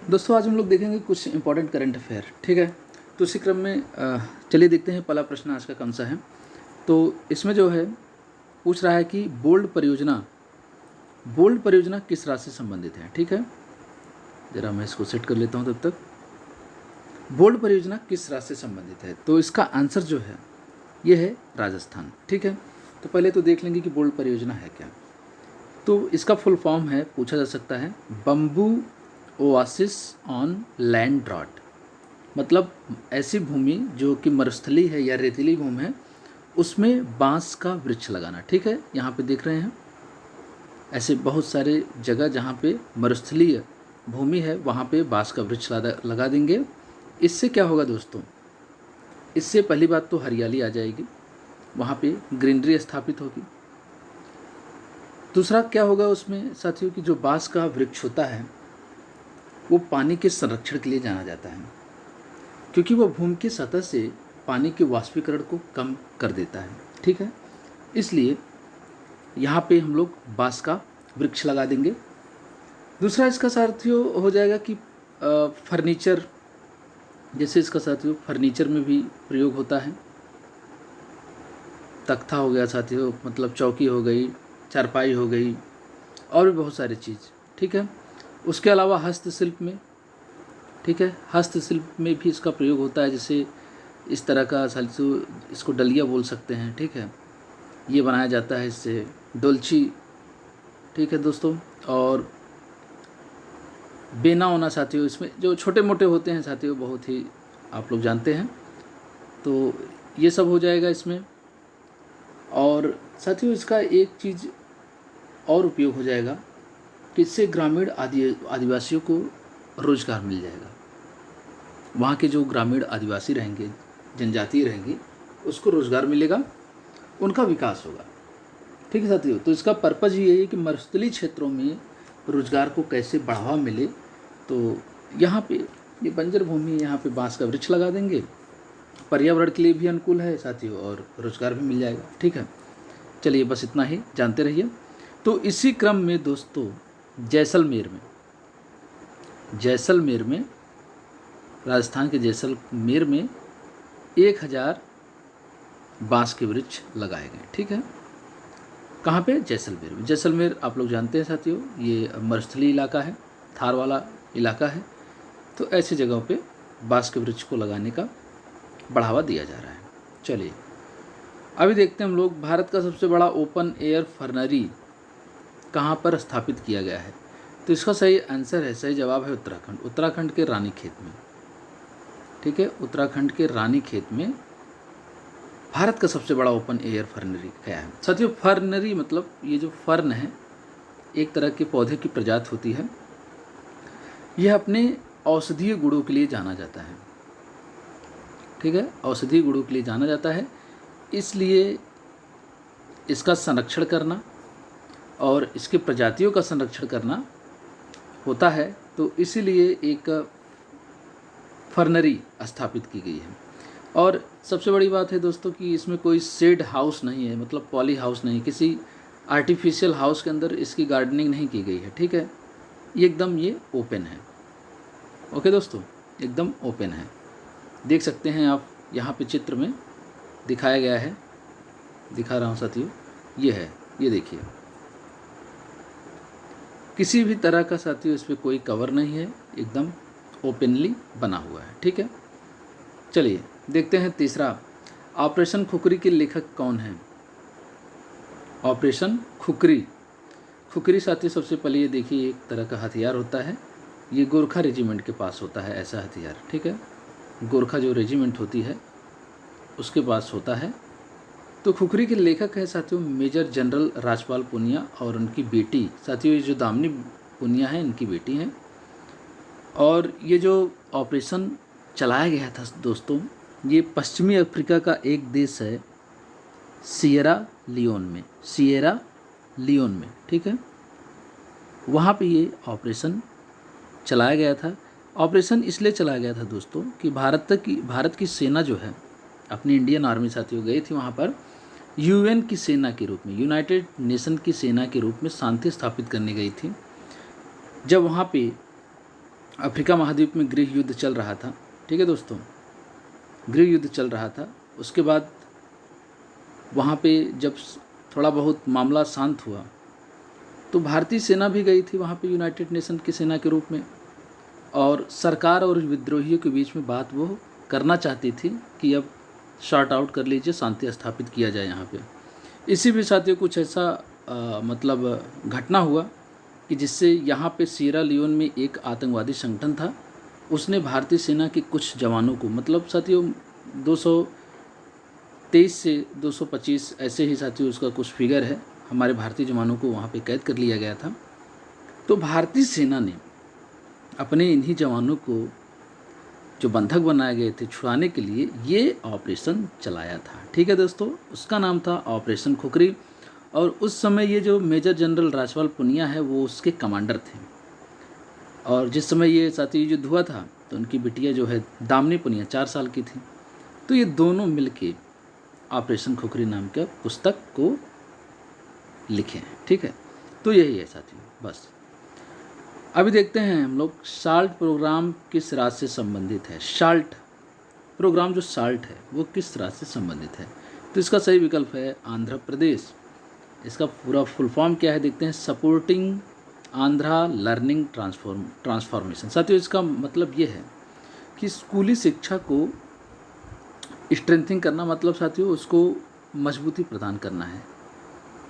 दोस्तों आज हम लोग देखेंगे कुछ इंपॉर्टेंट करंट अफेयर। ठीक है, तो इसी क्रम में चलिए देखते हैं पहला प्रश्न आज का कौन सा है। तो इसमें जो है पूछ रहा है कि बोल्ड परियोजना किस राज्य से संबंधित है। ठीक है, ज़रा मैं इसको सेट कर लेता हूँ तब तक। बोल्ड परियोजना किस राज्य से संबंधित है, तो इसका आंसर जो है ये है राजस्थान। ठीक है, तो पहले तो देख लेंगे कि बोल्ड परियोजना है क्या। तो इसका फुल फॉर्म है, पूछा जा सकता है, bamboo oasis on land drought. मतलब ऐसी भूमि जो कि मरुस्थली है या रेतीली भूमि है, उसमें बांस का वृक्ष लगाना। ठीक है, यहाँ पे देख रहे हैं ऐसे बहुत सारे जगह जहाँ पे मरुस्थलीय भूमि है वहाँ पे बांस का वृक्ष लगा देंगे। इससे क्या होगा दोस्तों, इससे पहली बात तो हरियाली आ जाएगी, वहाँ पे ग्रीनरी स्थापित होगी। दूसरा क्या होगा उसमें साथियों कि जो बांस का वृक्ष होता है वो पानी के संरक्षण के लिए जाना जाता है, क्योंकि वह भूमि की सतह से पानी के वाष्पीकरण को कम कर देता है। ठीक है, इसलिए यहाँ पे हम लोग बांस का वृक्ष लगा देंगे। दूसरा इसका साथियों हो जाएगा कि फर्नीचर, जैसे इसका साथियों फर्नीचर में भी प्रयोग होता है। तख्ता हो गया साथियों, मतलब चौकी हो गई, चारपाई हो गई, और भी बहुत सारी चीज़। ठीक है, उसके अलावा हस्तशिल्प में, ठीक है, हस्तशिल्प में भी इसका प्रयोग होता है। जैसे इस तरह का साथियों, इसको डलिया बोल सकते हैं। ठीक है, ये बनाया जाता है इससे, डोलची। ठीक है दोस्तों, और बेना होना साथियों, इसमें जो छोटे मोटे होते हैं साथियों, बहुत ही आप लोग जानते हैं, तो ये सब हो जाएगा इसमें। और साथियों इसका एक चीज़ और उपयोग हो जाएगा कि इससे ग्रामीण आदिवासियों को रोजगार मिल जाएगा। वहाँ के जो ग्रामीण आदिवासी रहेंगे, जनजाति रहेंगी, उसको रोजगार मिलेगा, उनका विकास होगा। ठीक है साथियों, तो इसका पर्पज़ ये है कि मरुस्थलीय क्षेत्रों में रोजगार को कैसे बढ़ावा मिले। तो यहाँ पे ये बंजर भूमि है, यहाँ पे बांस का वृक्ष लगा देंगे, पर्यावरण के लिए भी अनुकूल है साथियों, और रोजगार भी मिल जाएगा। ठीक है, चलिए बस इतना ही जानते रहिए। तो इसी क्रम में दोस्तों जैसलमेर में राजस्थान के जैसलमेर में 1000 बांस के वृक्ष लगाए गए। ठीक है, कहाँ पे? जैसलमेर में। जैसलमेर आप लोग जानते हैं साथियों, ये मरुस्थलीय इलाका है, थार वाला इलाका है। तो ऐसी जगहों पे बांस के वृक्ष को लगाने का बढ़ावा दिया जा रहा है। चलिए अभी देखते हैं हम लोग, भारत का सबसे बड़ा ओपन एयर फर्नरी कहाँ पर स्थापित किया गया है। तो इसका सही आंसर है, सही जवाब है उत्तराखंड के रानीखेत में। ठीक है, उत्तराखंड के रानीखेत में भारत का सबसे बड़ा ओपन एयर फर्नरी क्या है। साथियों फर्नरी मतलब ये जो फर्न है, एक तरह के पौधे की प्रजाति होती है। यह अपने औषधीय गुणों के लिए जाना जाता है। ठीक है, औषधीय गुणों के लिए जाना जाता है, इसलिए इसका संरक्षण करना और इसके प्रजातियों का संरक्षण करना होता है। तो इसीलिए एक फर्नरी स्थापित की गई है। और सबसे बड़ी बात है दोस्तों कि इसमें कोई शेड हाउस नहीं है, मतलब पॉली हाउस नहीं, किसी आर्टिफिशियल हाउस के अंदर इसकी गार्डनिंग नहीं की गई है। ठीक है, एकदम ये ओपन है। ओके दोस्तों, एकदम ओपन है। देख सकते हैं आप, यहाँ पे चित्र में दिखाया गया है, दिखा रहा हूँ साथियों, ये है, ये देखिए, किसी भी तरह का साथियों इस पर कोई कवर नहीं है, एकदम ओपनली बना हुआ है। ठीक है, चलिए देखते हैं तीसरा, ऑपरेशन खुखरी के लेखक कौन हैं। ऑपरेशन खुखरी साथियों सबसे पहले ये देखिए, एक तरह का हथियार होता है, ये गोरखा रेजिमेंट के पास होता है ऐसा हथियार। ठीक है, गोरखा जो रेजिमेंट होती है उसके पास होता है। तो खुखरी के लेखक है साथियों मेजर जनरल राजपाल पूनिया और उनकी बेटी। साथियों ये जो दामिनी पूनिया है, इनकी बेटी हैं। और ये जो ऑपरेशन चलाया गया था दोस्तों, ये पश्चिमी अफ्रीका का एक देश है, सिएरा लियोन में। ठीक है, वहाँ पे ये ऑपरेशन चलाया गया था। ऑपरेशन इसलिए चलाया गया था दोस्तों कि भारत की सेना जो है, अपनी इंडियन आर्मी साथियों गई थी वहाँ पर यूएन की सेना के रूप में, यूनाइटेड नेशन की सेना के रूप में शांति स्थापित करने गई थी। जब वहाँ पे अफ्रीका महाद्वीप में गृह युद्ध चल रहा था। ठीक है दोस्तों, गृह युद्ध चल रहा था। उसके बाद वहाँ पे जब थोड़ा बहुत मामला शांत हुआ तो भारतीय सेना भी गई थी वहाँ पे यूनाइटेड नेशन की सेना के रूप में, और सरकार और विद्रोहियों के बीच में बात वो करना चाहती थी कि अब शॉर्ट आउट कर लीजिए, शांति स्थापित किया जाए यहाँ पे। इसी भी साथियों कुछ ऐसा मतलब घटना हुआ कि जिससे यहाँ पे सीरा लियोन में एक आतंकवादी संगठन था, उसने भारतीय सेना के कुछ जवानों को, मतलब साथियों 223 से 225 ऐसे ही साथियों उसका कुछ फिगर है, हमारे भारतीय जवानों को वहाँ पे कैद कर लिया गया था। तो भारतीय सेना ने अपने इन्हीं जवानों को जो बंधक बनाए गए थे छुड़ाने के लिए ये ऑपरेशन चलाया था। ठीक है दोस्तों, उसका नाम था ऑपरेशन खुखरी, और उस समय ये जो मेजर जनरल राजपाल पुनिया है वो उसके कमांडर थे। और जिस समय ये साथी युद्ध हुआ था तो उनकी बिटिया जो है दामिनी पुनिया 4 साल की थी। तो ये दोनों मिलके ऑपरेशन खुखरी नाम के पुस्तक को लिखे हैं। ठीक है, तो यही है साथियों बस। अभी देखते हैं हम लोग साल्ट प्रोग्राम किस राज्य से संबंधित है। साल्ट प्रोग्राम जो साल्ट है वो किस राज्य से संबंधित है, तो इसका सही विकल्प है आंध्र प्रदेश। इसका पूरा फुल फॉर्म क्या है देखते हैं, सपोर्टिंग आंध्रा लर्निंग ट्रांसफॉर्मेशन। साथियों इसका मतलब ये है कि स्कूली शिक्षा को स्ट्रेंथिंग करना, मतलब साथियों उसको मजबूती प्रदान करना है,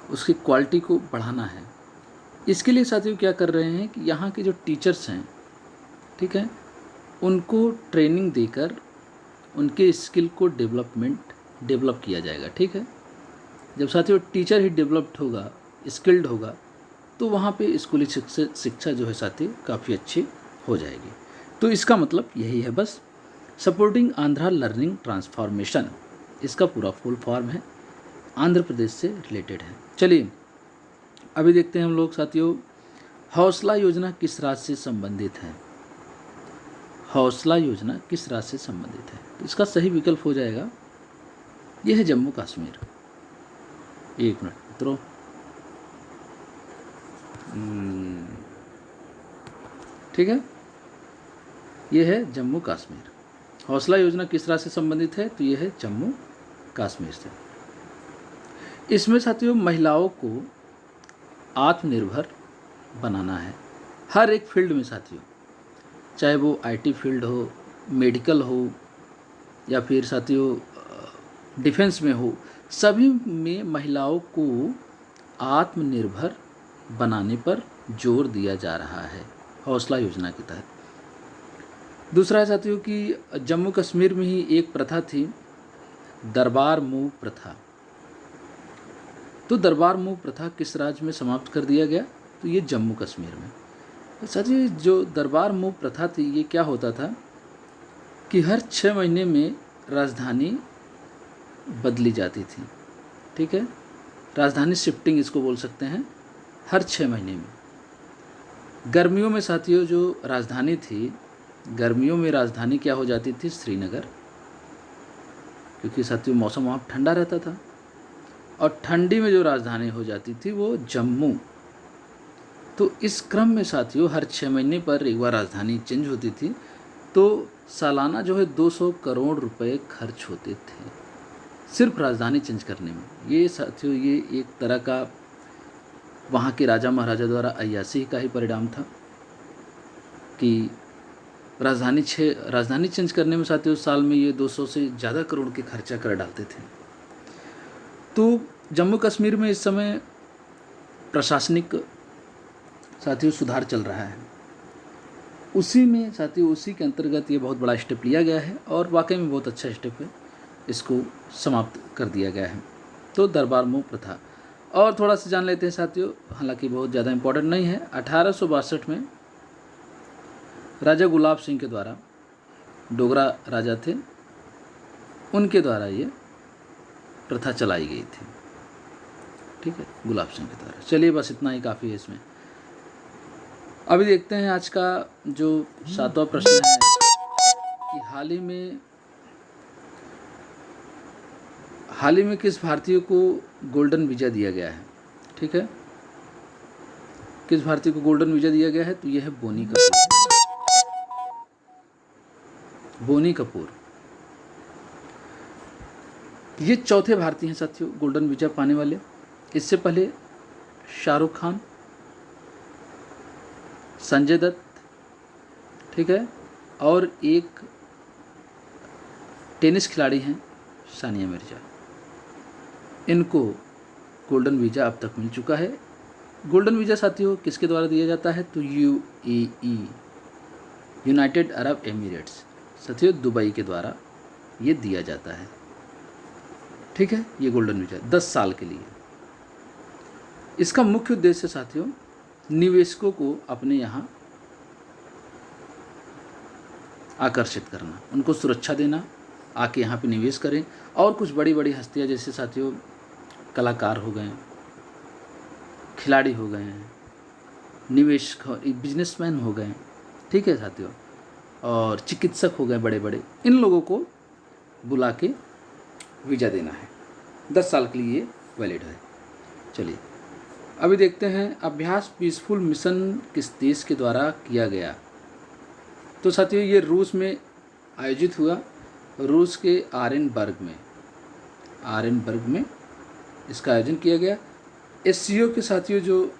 उसकी क्वालिटी को बढ़ाना है। इसके लिए साथियों क्या कर रहे हैं कि यहाँ के जो टीचर्स हैं, ठीक है, उनको ट्रेनिंग देकर उनके स्किल को डेवलप किया जाएगा। ठीक है, जब साथियों टीचर ही डेवलप्ड होगा, स्किल्ड होगा, तो वहाँ पे स्कूली शिक्षा जो है साथी काफ़ी अच्छी हो जाएगी। तो इसका मतलब यही है बस, सपोर्टिंग आंध्रा लर्निंग ट्रांसफॉर्मेशन इसका पूरा फुल फॉर्म है, आंध्र प्रदेश से रिलेटेड है। चलिए अभी देखते हैं हम लोग साथियों, हौसला योजना किस राज्य से संबंधित है। हौसला योजना किस राज्य से संबंधित है, तो इसका सही विकल्प हो जाएगा, यह है जम्मू कश्मीर। एक मिनट मित्रों, ठीक है, यह है जम्मू कश्मीर। हौसला योजना किस राज्य से संबंधित है, तो यह है जम्मू कश्मीर से। इसमें साथियों महिलाओं को आत्मनिर्भर बनाना है हर एक फील्ड में साथियों, चाहे वो आईटी फील्ड हो, मेडिकल हो, या फिर साथियों डिफेंस में हो, सभी में महिलाओं को आत्मनिर्भर बनाने पर जोर दिया जा रहा है हौसला योजना के तहत। दूसरा है साथियों कि जम्मू कश्मीर में ही एक प्रथा थी, दरबार मूव प्रथा। तो दरबार मूव प्रथा किस राज्य में समाप्त कर दिया गया, तो ये जम्मू कश्मीर में। तो साथियों जो दरबार मूव प्रथा थी, ये क्या होता था कि हर 6 महीने में राजधानी बदली जाती थी। ठीक है, राजधानी शिफ्टिंग इसको बोल सकते हैं, हर 6 महीने में। गर्मियों में साथियों जो राजधानी थी, गर्मियों में राजधानी क्या हो जाती थी, श्रीनगर, क्योंकि साथियों मौसम वहाँ ठंडा रहता था। और ठंडी में जो राजधानी हो जाती थी वो जम्मू। तो इस क्रम में साथियों हर 6 महीने पर एक बार राजधानी चेंज होती थी, तो सालाना जो है 200 करोड़ रुपए खर्च होते थे सिर्फ राजधानी चेंज करने में। ये साथियों ये एक तरह का वहाँ के राजा महाराजा द्वारा अय्याशी का ही परिणाम था कि राजधानी चेंज करने में साथियों साल में ये 200 से ज़्यादा करोड़ के खर्चा कर डालते थे। तो जम्मू कश्मीर में इस समय प्रशासनिक साथियों सुधार चल रहा है, उसी में साथियों उसी के अंतर्गत ये बहुत बड़ा स्टेप लिया गया है, और वाकई में बहुत अच्छा स्टेप है, इसको समाप्त कर दिया गया है। तो दरबार मूव प्रथा और थोड़ा सा जान लेते हैं साथियों, हालांकि बहुत ज़्यादा इम्पोर्टेंट नहीं है। 1862 में राजा गुलाब सिंह के द्वारा, डोगरा राजा थे, उनके द्वारा ये प्रथा चलाई गई थी। ठीक है, गुलाब सिंह के द्वारा। चलिए बस इतना ही काफ़ी है इसमें। अभी देखते हैं आज का जो 7वां प्रश्न है कि हाल ही में किस भारतीय को गोल्डन वीज़ा दिया गया है। ठीक है, किस भारतीय को गोल्डन वीज़ा दिया गया है, तो यह है बोनी कपूर। बोनी कपूर। ये चौथे भारतीय हैं साथियों गोल्डन वीज़ा पाने वाले। इससे पहले शाहरुख खान, संजय दत्त, ठीक है, और एक टेनिस खिलाड़ी हैं सानिया मिर्जा। इनको गोल्डन वीज़ा अब तक मिल चुका है। गोल्डन वीज़ा साथियों किसके द्वारा दिया जाता है? तो UAE, यूनाइटेड अरब एमिरेट्स, साथियों दुबई के द्वारा ये दिया जाता है। ठीक है, ये गोल्डन वीज़ा 10 साल के लिए। इसका मुख्य उद्देश्य साथियों निवेशकों को अपने यहाँ आकर्षित करना, उनको सुरक्षा देना, आके यहाँ पे निवेश करें। और कुछ बड़ी बड़ी हस्तियाँ जैसे साथियों कलाकार हो गए, खिलाड़ी हो गए हैं, निवेशक बिजनेसमैन हो गए, ठीक है साथियों, और चिकित्सक हो गए बड़े बड़े, इन लोगों को बुला के वीज़ा देना है। 10 साल के लिए वैलिड है। चलिए अभी देखते हैं अभ्यास पीसफुल मिशन किस देश के द्वारा किया गया। तो साथियों ये रूस में आयोजित हुआ, रूस के आरेनबर्ग में इसका आयोजन किया गया। SCO के साथियों जो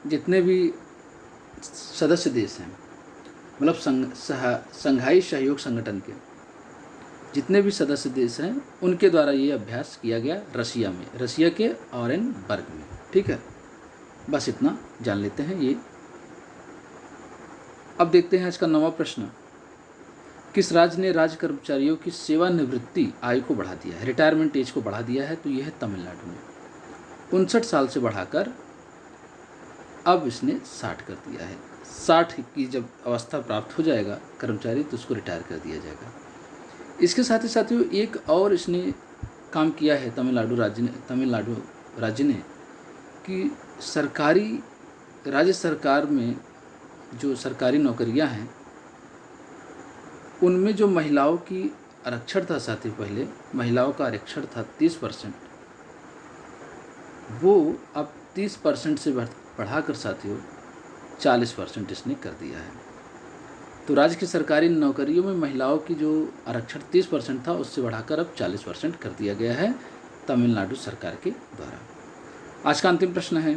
जितने भी सदस्य देश हैं, मतलब संघाई सहयोग संगठन के जितने भी सदस्य देश हैं, उनके द्वारा ये अभ्यास किया गया रशिया में, रशिया के आरेनबर्ग में। ठीक है, बस इतना जान लेते हैं ये। अब देखते हैं इसका 9वां प्रश्न। किस राज्य ने राज्य कर्मचारियों की सेवानिवृत्ति आयु को बढ़ा दिया है, रिटायरमेंट एज को बढ़ा दिया है? तो यह है तमिलनाडु ने। 59 साल से बढ़ाकर अब इसने 60 कर दिया है। 60 की जब अवस्था प्राप्त हो जाएगा कर्मचारी तो उसको रिटायर कर दिया जाएगा। इसके साथ ही साथियों एक और इसने काम किया है तमिलनाडु राज्य ने कि राज्य सरकार में जो सरकारी नौकरियां हैं उनमें जो महिलाओं की आरक्षण था साथियों, पहले महिलाओं का आरक्षण था 30%, वो अब 30% से बढ़ाकर साथियों 40% इसने कर दिया है। तो राज्य की सरकारी नौकरियों में महिलाओं की जो आरक्षण 30% था उससे बढ़ाकर अब 40% कर दिया गया है तमिलनाडु सरकार के द्वारा। आज का अंतिम प्रश्न है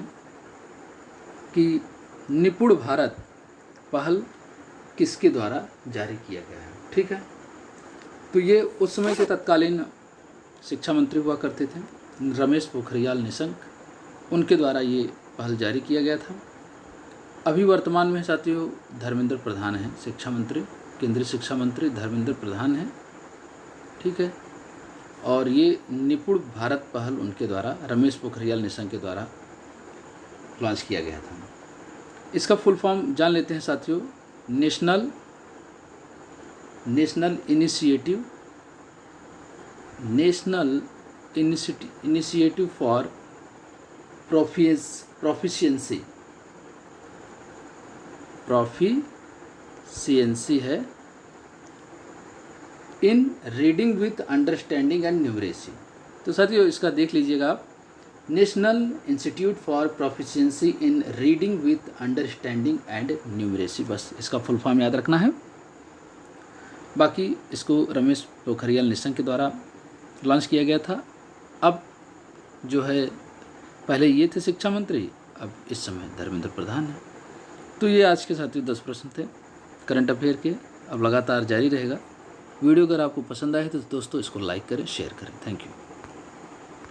कि निपुण भारत पहल किसके द्वारा जारी किया गया है? ठीक है, तो ये उस समय के तत्कालीन शिक्षा मंत्री हुआ करते थे रमेश पोखरियाल निशंक, उनके द्वारा ये पहल जारी किया गया था। अभी वर्तमान में साथियों धर्मेंद्र प्रधान हैं शिक्षा मंत्री, केंद्रीय शिक्षा मंत्री धर्मेंद्र प्रधान हैं। ठीक है, और ये निपुण भारत पहल उनके द्वारा रमेश पोखरियाल निशंक के द्वारा लॉन्च किया गया था। इसका फुल फॉर्म जान लेते हैं साथियों। नेशनल इनिशिएटिव फॉर प्रोफिशिएंसी है इन reading with understanding and numeracy. तो साथियों इसका देख लीजिएगा आप, national institute for proficiency in reading with understanding and numeracy, बस इसका फुल फॉर्म याद रखना है। बाकी इसको रमेश पोखरियाल निशंक के द्वारा लॉन्च किया गया था। अब जो है पहले ये थे शिक्षा मंत्री, अब इस समय धर्मेंद्र प्रधान है। तो ये आज के साथियों 10 प्रश्न थे करंट अफेयर के, अब लगातार जारी रहेगा। वीडियो अगर आपको पसंद आए तो दोस्तों इसको लाइक करें, शेयर करें। Thank you.